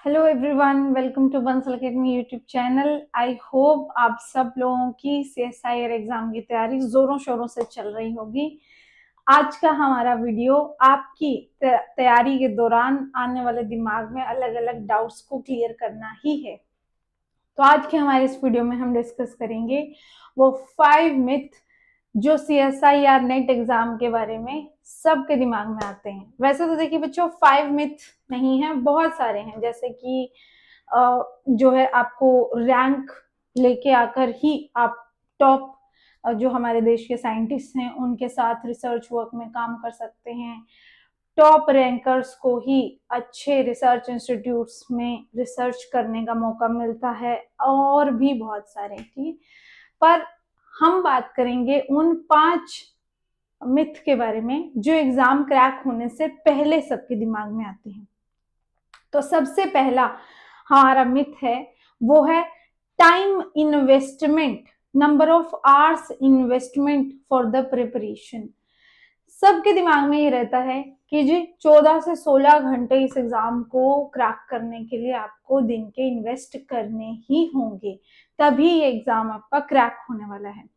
Hello everyone, welcome to Bansal academy YouTube channel. I hope आप सब लोगों की सीएसआईआर एग्जाम की तैयारी जोरों शोरों से चल रही होगी। आज का हमारा वीडियो आपकी तैयारी के दौरान आने वाले दिमाग में अलग अलग डाउट्स को क्लियर करना ही है। तो आज के हमारे इस वीडियो में हम डिस्कस करेंगे वो 5 मिथ जो सीएसआईआर नेट एग्जाम के बारे में सबके दिमाग में आते हैं। वैसे तो देखिए बच्चों, 5 मिथ नहीं है, बहुत सारे हैं। जैसे कि जो है आपको रैंक लेके आकर ही आप टॉप जो हमारे देश के साइंटिस्ट हैं उनके साथ रिसर्च वर्क में काम कर सकते हैं। टॉप रैंकर्स को ही अच्छे रिसर्च इंस्टीट्यूट्स में रिसर्च करने का मौका मिलता है, और भी बहुत सारे। ठीक, पर हम बात करेंगे उन 5 मिथ के बारे में जो एग्जाम क्रैक होने से पहले सबके दिमाग में आते हैं। तो सबसे पहला हमारा मिथ है वो है time investment, number of hours investment for the preparation. सबके दिमाग में ये रहता है कि जी 14 से 16 घंटे इस एग्जाम को क्रैक करने के लिए आपको दिन के इन्वेस्ट करने ही होंगे, तभी ये एग्जाम आपका क्रैक होने वाला है।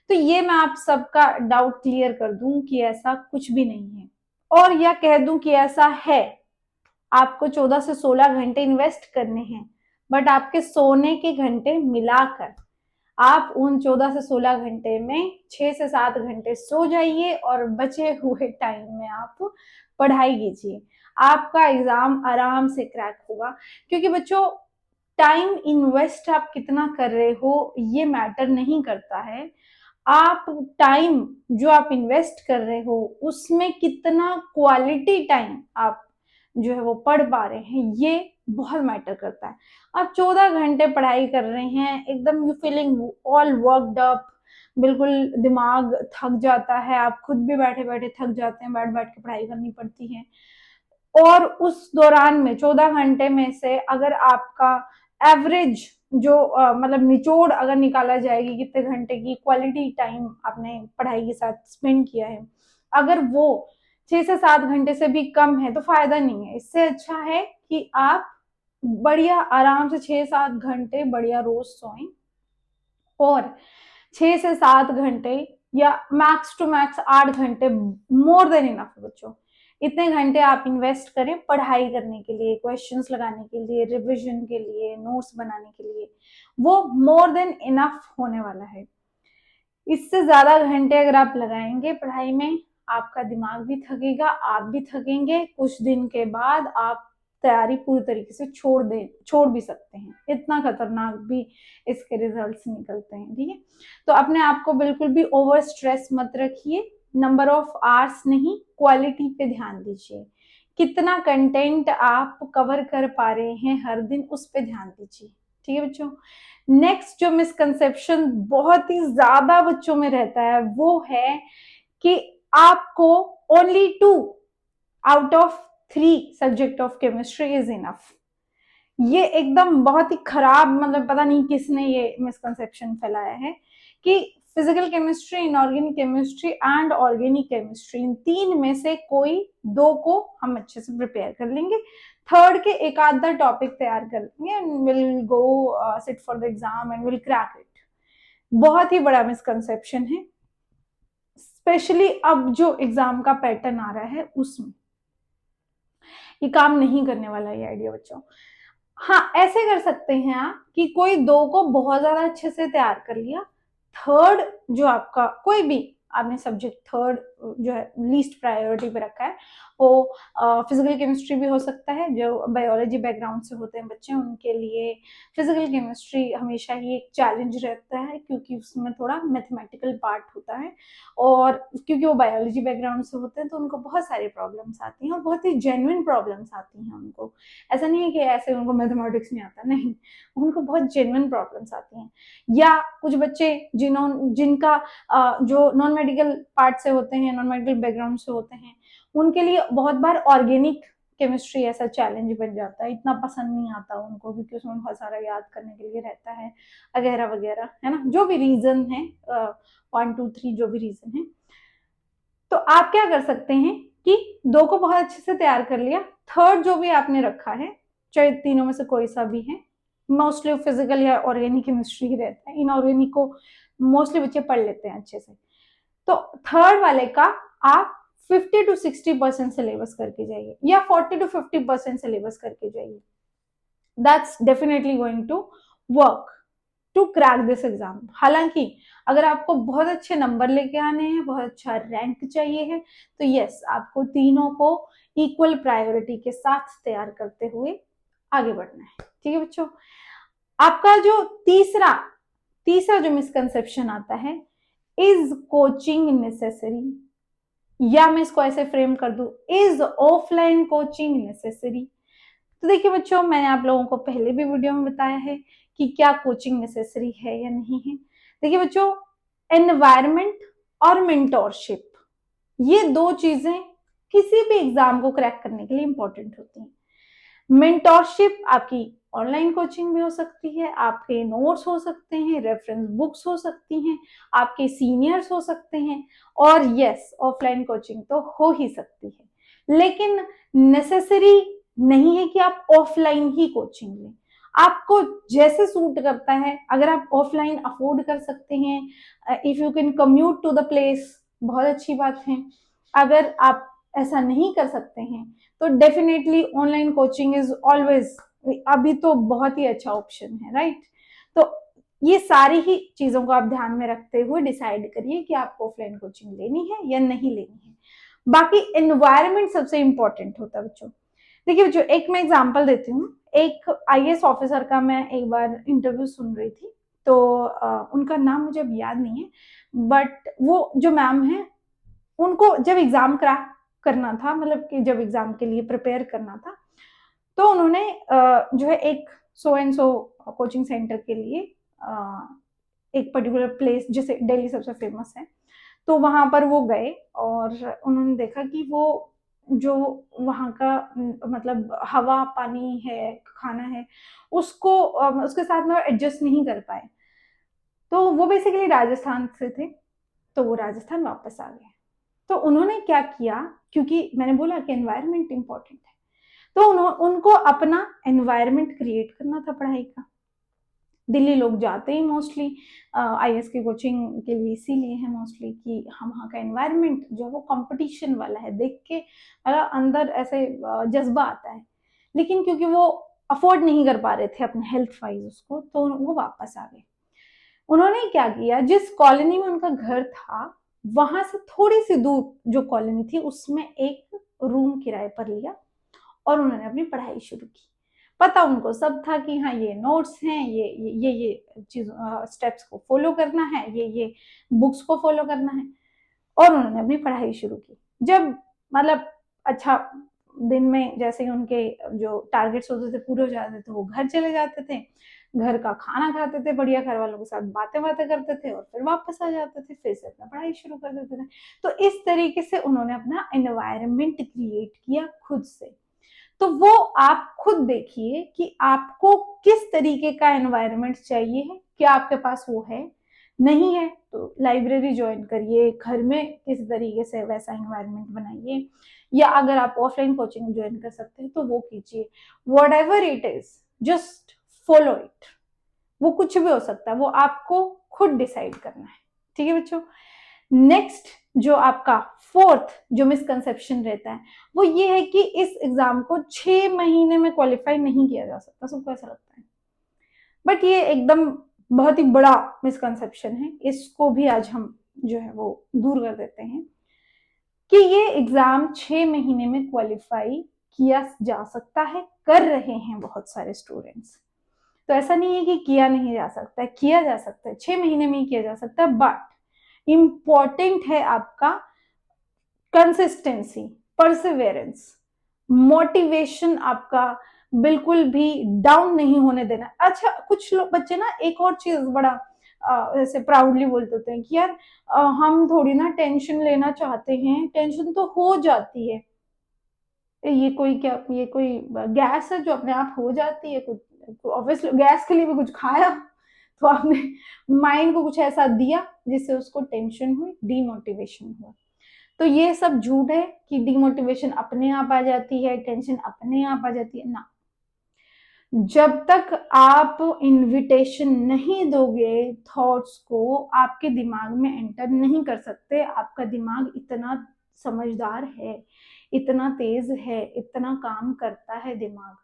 तो ये मैं आप सबका डाउट क्लियर कर दूं कि ऐसा कुछ भी नहीं है, और या कह दूं कि ऐसा है। आपको 14 से 16 घंटे इन्वेस्ट करने हैं, बट आपके सोने के घंटे मिलाकर आप उन 14 से 16 घंटे में 6 से 7 घंटे सो जाइए और बचे हुए टाइम में आप पढ़ाई कीजिए। आपका एग्जाम आराम से क्रैक होगा। क्योंकि बच्चों, टाइम इन्वेस्ट आप कितना कर रहे हो ये मैटर नहीं करता है। आप टाइम जो आप इन्वेस्ट कर रहे हो उसमें कितना क्वालिटी टाइम आप जो है वो पढ़ पा रहे हैं, ये बहुत मैटर करता है। आप 14 घंटे पढ़ाई कर रहे हैं, एकदम you feeling all worked up, बिल्कुल दिमाग थक जाता है, आप खुद भी बैठे बैठे थक जाते हैं, बैठ बैठ के पढ़ाई करनी पड़ती है। और उस दौरान में 14 घंटे में से अगर आपका एवरेज जो मतलब निचोड़ अगर निकाला जाएगी कितने घंटे की क्वालिटी टाइम आपने पढ़ाई के साथ स्पेंड किया है, अगर वो 6 से 7 घंटे से भी कम है तो फायदा नहीं है। इससे अच्छा है कि आप बढ़िया आराम से 6-7 घंटे बढ़िया रोज सोएं, और 6 से 7 घंटे या मैक्स टू मैक्स 8 घंटे मोर देन इनफ है बच्चों। इतने घंटे आप इन्वेस्ट करें पढ़ाई करने के लिए, क्वेश्चंस लगाने के लिए, रिवीजन के लिए, नोट्स बनाने के लिए। वो मोर देन इनफ होने वाला है। इससे ज्यादा घंटे अगर आप लगाएंगे पढ़ाई में, आपका दिमाग भी थकेगा, आप भी थकेंगे। कुछ दिन के बाद आप तैयारी पूरी तरीके से छोड़ भी सकते हैं। इतना खतरनाक भी इसके रिजल्ट्स निकलते हैं। ठीक है, तो अपने आप को बिल्कुल भी ओवर स्ट्रेस मत रखिए। नंबर ऑफ आवर्स नहीं, क्वालिटी पे ध्यान दीजिए। कितना कंटेंट आप कवर कर पा रहे हैं हर दिन, उस पे ध्यान दीजिए। ठीक है बच्चों। नेक्स्ट जो मिसकंसेप्शन बहुत ही ज्यादा बच्चों में रहता है वो है कि आपको only 2 out of 3 subject of chemistry is enough. ये एकदम बहुत ही खराब, मतलब पता नहीं किसने ये मिसकंसेप्शन फैलाया है कि physical chemistry, inorganic chemistry and organic chemistry, इन 3 में से कोई 2 को हम अच्छे से प्रिपेयर कर लेंगे, थर्ड के एक आधा टॉपिक तैयार कर लेंगे and will go sit for the exam and will crack it. बहुत ही बड़ा मिसकंसेप्शन है, स्पेशली अब जो एग्जाम का पैटर्न आ रहा है उसमें ये काम नहीं करने वाला ये आइडिया बच्चों। हाँ, ऐसे कर सकते हैं आप कि कोई 2 को बहुत ज्यादा अच्छे से तैयार कर लिया, थर्ड जो आपका कोई भी आपने सब्जेक्ट थर्ड जो है लीस्ट प्रायोरिटी पे रखा है, वो फिजिकल केमिस्ट्री भी हो सकता है। जो बायोलॉजी बैकग्राउंड से होते हैं बच्चे उनके लिए फिजिकल केमिस्ट्री हमेशा ही एक चैलेंज रहता है, क्योंकि उसमें थोड़ा मैथमेटिकल पार्ट होता है, और क्योंकि वो बायोलॉजी बैकग्राउंड से होते हैं तो उनको बहुत सारी प्रॉब्लम्स आती हैं, और बहुत ही जेन्युइन प्रॉब्लम्स आती हैं उनको। ऐसा नहीं है कि ऐसे उनको मैथमेटिक्स नहीं आता, नहीं, उनको बहुत जेन्युइन प्रॉब्लम्स आती हैं। या कुछ बच्चे जिनका जो नॉन मेडिकल पार्ट से होते हैं, नॉन मेडिकल बैकग्राउंड से होते हैं, उनके लिए बहुत बार ऑर्गेनिक केमिस्ट्री ऐसा चैलेंज बन जाता है, इतना पसंद नहीं आता उनको, क्योंकि उसमें बहुत सारा याद करने के लिए रहता है वगैरह वगैरह, है ना। जो भी रीजन है 1 2 3 जो भी रीजन है, तो आप क्या कर सकते हैं कि 2 को बहुत अच्छे से तैयार कर लिया, थर्ड जो भी आपने रखा है चाहे तीनों में से कोई सा भी है, मोस्टली फिजिकल या ऑर्गेनिक केमिस्ट्री ही रहता है, इनऑर्गेनिक को मोस्टली बच्चे पढ़ लेते हैं अच्छे से। तो थर्ड वाले का आप 50 to 60% सिलेबस करके जाइए या 40 to 50% सिलेबस करके जाइए। That's definitely going to work to crack this exam. हालांकि अगर आपको बहुत अच्छे नंबर लेके आने हैं, बहुत अच्छा रैंक चाहिए है, तो यस, आपको तीनों को इक्वल प्रायोरिटी के साथ तैयार करते हुए आगे बढ़ना है। ठीक है बच्चों, आपका जो तीसरा जो मिसकंसेप्शन आता है, इज कोचिंग नेसेसरी, या मैं इसको ऐसे फ्रेम कर दूं, इज ऑफलाइन कोचिंग नेसेसरी। तो देखिए बच्चों, मैंने आप लोगों को पहले भी वीडियो में बताया है कि क्या कोचिंग नेसेसरी है या नहीं है। देखिए बच्चों, एनवायरमेंट और मेंटोरशिप, ये दो चीजें किसी भी एग्जाम को क्रैक करने के लिए इंपॉर्टेंट होती हैं। मेंटोरशिप आपकी ऑनलाइन कोचिंग भी हो सकती है, आपके नोट्स हो सकते हैं, रेफरेंस बुक्स हो सकती हैं, आपके सीनियर्स हो सकते हैं, और यस, ऑफलाइन कोचिंग तो हो ही सकती है। लेकिन नेसेसरी नहीं है कि आप ऑफलाइन ही कोचिंग लें। आपको जैसे सूट करता है, अगर आप ऑफलाइन अफोर्ड कर सकते हैं, if you can commute to the place, बहुत अच्छी बात है। अगर आप ऐसा नहीं कर सकते हैं तो definitely online coaching is always, अभी तो बहुत ही अच्छा ऑप्शन है, राइट। तो ये सारी ही चीजों को आप ध्यान में रखते हुए डिसाइड करिए कि आपको ऑफलाइन कोचिंग लेनी है या नहीं लेनी है। बाकी एनवायरमेंट सबसे इंपॉर्टेंट होता है बच्चों। देखिए बच्चों, एक मैं एग्जांपल देती हूँ। एक आईएएस ऑफिसर का मैं एक बार इंटरव्यू सुन रही थी, तो उनका नाम मुझे अब याद नहीं है, बट वो जो मैम है, उनको जब एग्जाम क्रैक करना था, मतलब कि जब एग्जाम के लिए प्रिपेयर करना था, तो उन्होंने जो है एक so and so coaching centre के लिए एक पर्टिकुलर प्लेस, जैसे दिल्ली सबसे फेमस है, तो वहां पर वो गए और उन्होंने देखा कि वो जो वहाँ का मतलब हवा पानी है, खाना है, उसको उसके साथ में एडजस्ट नहीं कर पाए। तो वो बेसिकली राजस्थान से थे, तो वो राजस्थान वापस आ गए। तो उन्होंने क्या किया, क्योंकि मैंने बोला कि एनवायरनमेंट इंपॉर्टेंट है, तो उनको अपना एनवायरनमेंट क्रिएट करना था पढ़ाई का। दिल्ली लोग जाते ही मोस्टली आईएएस की कोचिंग के लिए इसीलिए है मोस्टली कि हम वहाँ का एनवायरनमेंट जो है वो कंपटीशन वाला है, देख के अंदर ऐसे जज्बा आता है। लेकिन क्योंकि वो अफोर्ड नहीं कर पा रहे थे अपने हेल्थ वाइज उसको, तो वो वापस आ गए। उन्होंने क्या किया, जिस कॉलोनी में उनका घर था, वहां से थोड़ी सी दूर जो कॉलोनी थी, उसमें एक रूम किराए पर लिया और उन्होंने अपनी पढ़ाई शुरू की। पता उनको सब था कि हाँ, ये नोट्स हैं, ये चीज स्टेप्स को फॉलो करना है, ये बुक्स को फॉलो करना है, और उन्होंने अपनी पढ़ाई शुरू की। जब मतलब अच्छा दिन में जैसे ही उनके जो टारगेट्स होते थे पूरे हो जाते थे, वो घर चले जाते थे, घर का खाना खाते थे, बढ़िया घर वालों के साथ बातें बातें करते थे, और फिर वापस आ जाते थे, फिर से अपना पढ़ाई शुरू कर देते थे। तो इस तरीके से उन्होंने अपना एनवायरनमेंट क्रिएट किया खुद से। तो वो आप खुद देखिए कि आपको किस तरीके का एनवायरनमेंट चाहिए है, क्या आपके पास वो है, नहीं है तो लाइब्रेरी ज्वाइन करिए, घर में किस तरीके से वैसा एनवायरनमेंट बनाइए, या अगर आप ऑफलाइन कोचिंग ज्वाइन कर सकते हैं तो वो कीजिए। What ever it is, just follow it. वो कुछ भी हो सकता है, वो आपको खुद डिसाइड करना है। ठीक है बच्चों, नेक्स्ट जो आपका फोर्थ जो मिसकंसेप्शन रहता है, वो ये है कि इस एग्जाम को 6 महीने में क्वालिफाई नहीं किया जा सकता। सबको ऐसा लगता है, बट ये एकदम बहुत ही बड़ा मिसकंसेप्शन है। इसको भी आज हम जो है वो दूर कर देते हैं कि ये एग्जाम 6 महीने में क्वालिफाई किया जा सकता है, कर रहे हैं बहुत सारे स्टूडेंट्स। तो ऐसा नहीं है कि किया नहीं जा सकता है, किया जा सकता है, 6 महीने में ही किया जा सकता है, बट इंपॉर्टेंट है आपका कंसिस्टेंसी, परसिवेरेंस, मोटिवेशन आपका बिल्कुल भी डाउन नहीं होने देना। अच्छा, कुछ लोग बच्चे ना एक और चीज बड़ा ऐसे प्राउडली बोलते होते हैं कि यार हम थोड़ी ना टेंशन लेना चाहते हैं, टेंशन तो हो जाती है। ये कोई क्या, ये कोई गैस है जो अपने आप हो जाती है? कुछ ऑब्वियसली गैस के लिए भी कुछ खाया, तो आपने माइंड को कुछ ऐसा दिया जिससे उसको टेंशन हुई, डीमोटिवेशन हुआ। तो ये सब झूठ है कि डीमोटिवेशन अपने आप आ जाती है, टेंशन अपने आप आ जाती है ना। जब तक आप इनविटेशन नहीं दोगे थॉट्स को, आपके दिमाग में एंटर नहीं कर सकते। आपका दिमाग इतना समझदार है, इतना तेज है, इतना काम करता है दिमाग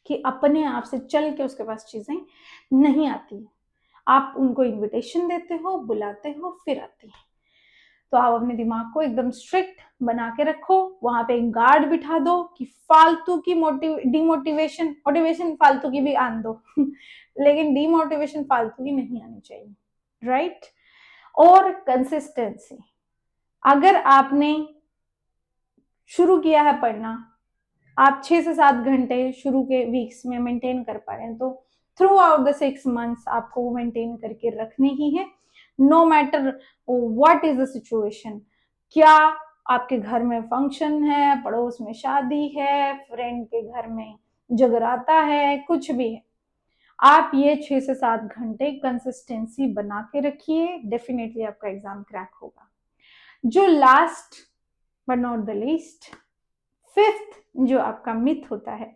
कि अपने आप से चल के उसके पास चीजें नहीं आती है। आप उनको इनविटेशन देते हो, बुलाते हो, फिर आती है। तो आप अपने दिमाग को एकदम स्ट्रिक्ट बना के रखो, वहां पे एक गार्ड बिठा दो कि फालतू की मोटिवेशन फालतू की भी आन दो लेकिन डीमोटिवेशन फालतू की नहीं आनी चाहिए, राइट। और कंसिस्टेंसी, अगर आपने शुरू किया है पढ़ना, आप 6 से 7 घंटे शुरू के वीक्स में मेंटेन कर पा रहे हैं, तो थ्रू आउट द 6 मंथ्स आपको वो मेंटेन करके रखनी ही है, no matter what is the situation. क्या आपके घर में फंक्शन है, पड़ोस में शादी है, फ्रेंड के घर में जगराता है, कुछ भी है, आप ये 6 से 7 घंटे कंसिस्टेंसी बना के रखिए, डेफिनेटली आपका एग्जाम क्रैक होगा। जो last but not the least, fifth जो आपका मिथ होता है,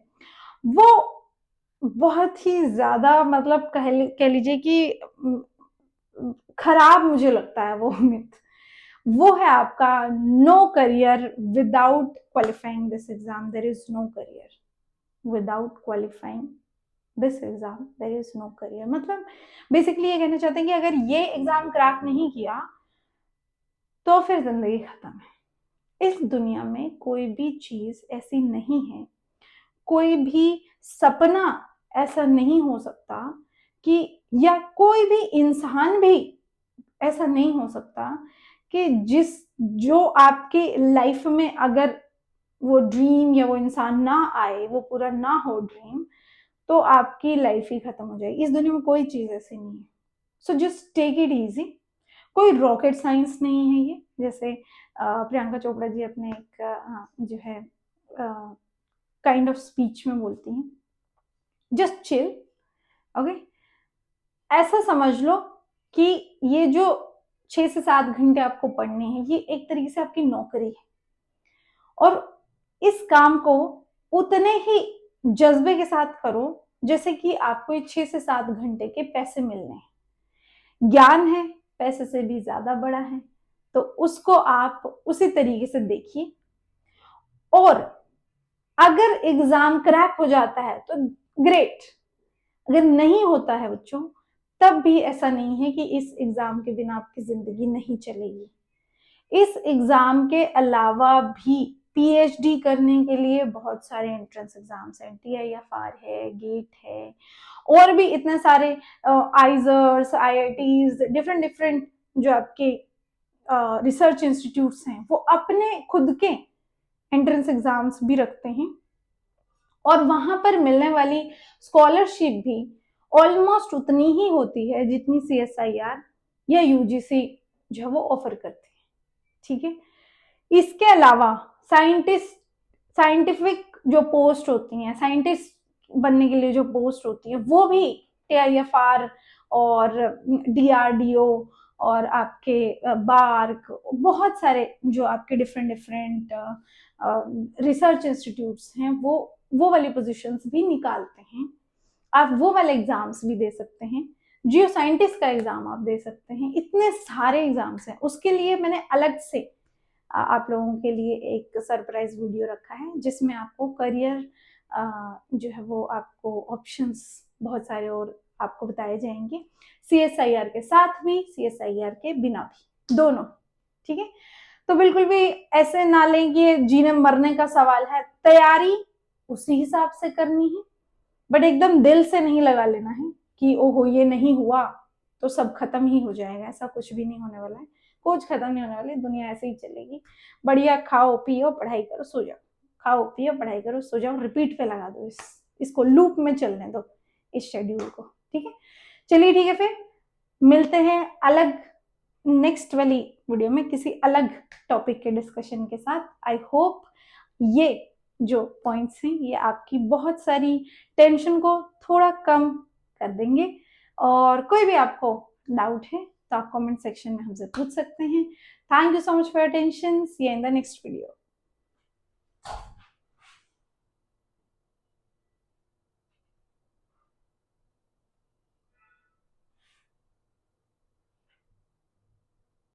वो बहुत ही ज्यादा मतलब कह लीजिए कि खराब मुझे लगता है वो मिथ। वो है आपका no career without qualifying this exam. There is no career without qualifying this exam, there is no career. मतलब बेसिकली ये कहना चाहते हैं कि अगर ये एग्जाम क्रैक नहीं किया तो फिर जिंदगी खत्म है। इस दुनिया में कोई भी चीज ऐसी नहीं है, कोई भी सपना ऐसा नहीं हो सकता कि, या कोई भी इंसान भी ऐसा नहीं हो सकता कि जो आपके लाइफ में अगर वो ड्रीम या वो इंसान ना आए, वो पूरा ना हो ड्रीम, तो आपकी लाइफ ही खत्म हो जाएगी। इस दुनिया में कोई चीज ऐसी नहीं है। So just take it easy. कोई रॉकेट साइंस नहीं है ये। जैसे प्रियंका चोपड़ा जी अपने एक जो है काइंड ऑफ स्पीच में बोलती हैं, जस्ट चिल, ओके। ऐसा समझ लो कि ये जो 6 से 7 घंटे आपको पढ़ने हैं, ये एक तरीके से आपकी नौकरी है, और इस काम को उतने ही जज्बे के साथ करो जैसे कि आपको ये 6 से 7 घंटे के पैसे मिलने हैं। ज्ञान है, पैसे से भी ज्यादा बड़ा है, तो उसको आप उसी तरीके से देखिए। और अगर एग्जाम क्रैक हो जाता है तो ग्रेट, अगर नहीं होता है बच्चों, तब भी ऐसा नहीं है कि इस एग्जाम के बिना आपकी जिंदगी नहीं चलेगी। इस एग्जाम के अलावा भी पीएचडी करने के लिए बहुत सारे एंट्रेंस एग्जाम्स हैं, TIFR है, गेट है, और भी इतने सारे आइजर्स, IITs, डिफरेंट डिफरेंट जो आपके रिसर्च इंस्टीट्यूट्स हैं, वो अपने खुद के एंट्रेंस एग्जाम्स भी रखते हैं, और वहां पर मिलने वाली स्कॉलरशिप भी ऑलमोस्ट उतनी ही होती है जितनी CSIR या UGC जो है वो ऑफर करती है, ठीक है। इसके अलावा साइंटिफिक जो पोस्ट होती हैं, साइंटिस्ट बनने के लिए जो पोस्ट होती है, वो भी TIFR और DRDO और आपके बार्क, बहुत सारे जो आपके डिफरेंट डिफरेंट रिसर्च इंस्टीट्यूट्स हैं, वो वाली पोजीशंस भी निकालते हैं। आप वो वाले एग्जाम्स भी दे सकते हैं, जियो साइंटिस्ट का एग्जाम आप दे सकते हैं। इतने सारे एग्जाम्स हैं, उसके लिए मैंने अलग से आप लोगों के लिए एक सरप्राइज वीडियो रखा है, जिसमें आपको करियर जो है वो आपको ऑप्शंस बहुत सारे और आपको बताए जाएंगे, CSIR के साथ भी, CSIR के बिना भी, दोनों, ठीक है। तो बिल्कुल भी ऐसे ना लें कि जीने मरने का सवाल है, तैयारी उसी हिसाब से करनी है, बट एकदम दिल से नहीं लगा लेना है कि ओहो ये नहीं हुआ तो सब खत्म ही हो जाएगा। ऐसा कुछ भी नहीं होने वाला है, कुछ खत्म नहीं होने वाली, दुनिया ऐसे ही चलेगी। बढ़िया खाओ पियो पढ़ाई करो सो जाओ, खाओ पियो पढ़ाई करो सो जाओ, रिपीट पे लगा दो, इसको लूप में चलने दो, इस शेड्यूल को, ठीक है। चलिए ठीक है, फिर मिलते हैं अलग नेक्स्ट वाली वीडियो में किसी अलग टॉपिक के डिस्कशन के साथ। आई होप ये जो पॉइंट्स हैं ये आपकी बहुत सारी टेंशन को थोड़ा कम कर देंगे, और कोई भी आपको डाउट है तो आप कमेंट सेक्शन में हमसे पूछ सकते हैं। Thank you so much for attention, see you in the next video.